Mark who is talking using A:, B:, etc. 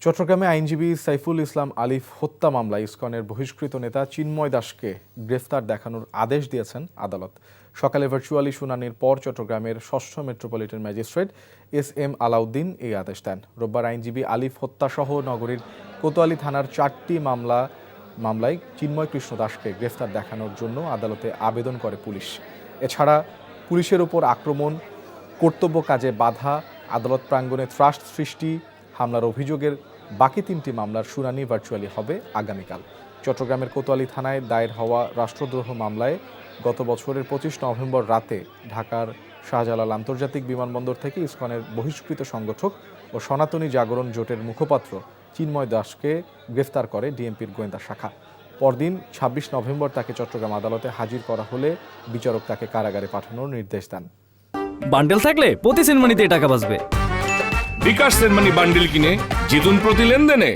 A: চট্টগ্রামে আইনজীবী সাইফুল ইসলাম আলিফ হত্যা মামলায় ইসকনের বহিষ্কৃত নেতা চিন্ময় দাসকে গ্রেফতার দেখানোর আদেশ দিয়েছেন আদালত। সকালে ভার্চুয়ালি শুনানির পর চট্টগ্রামের ৬ষ্ঠ মেট্রোপলিটন ম্যাজিস্ট্রেট এস.এম. আলাউদ্দিন এই আদেশ দেন। রোববার আইনজীবী আলিফ হত্যাসহ নগরীর কোতোয়ালি থানার ৪টি মামলায় চিন্ময় কৃষ্ণ দাসকে গ্রেফতার দেখানোর জন্য আদালতে আবেদন করে পুলিশ। এছাড়া পুলিশের ওপর আক্রমণ, কর্তব্য কাজে বাধা, আদালত প্রাঙ্গণে ত্রাস সৃষ্টি, হামলার অভিযোগের বাকি 3টি মামলার শুনানি ভার্চুয়ালি হবে আগামীকাল। চট্টগ্রামের কোতোয়ালি থানায় দায়ের হওয়া রাষ্ট্রদ্রোহ মামলায় গত বছরের ২৫ নভেম্বর রাতে ঢাকার শাহজালাল আন্তর্জাতিক বিমানবন্দর থেকে ইসকনের বহিষ্কৃত সংগঠক ও সনাতনী জাগরণ জোটের মুখপাত্র চিন্ময় দাসকে গ্রেফতার করে ডিএমপির গোয়েন্দা শাখা। পরদিন ২৬ নভেম্বর তাকে চট্টগ্রাম আদালতে হাজির করা হলে বিচারক তাকে কারাগারে পাঠানোর নির্দেশ দেন।
B: বান্ডেল থাকলে প্রতি সেনমানিতে টাকা বাঁচবে।
C: বিকাশ সেনমানি বান্ডিল কিনে জিতুন প্রতি লেনদেনে।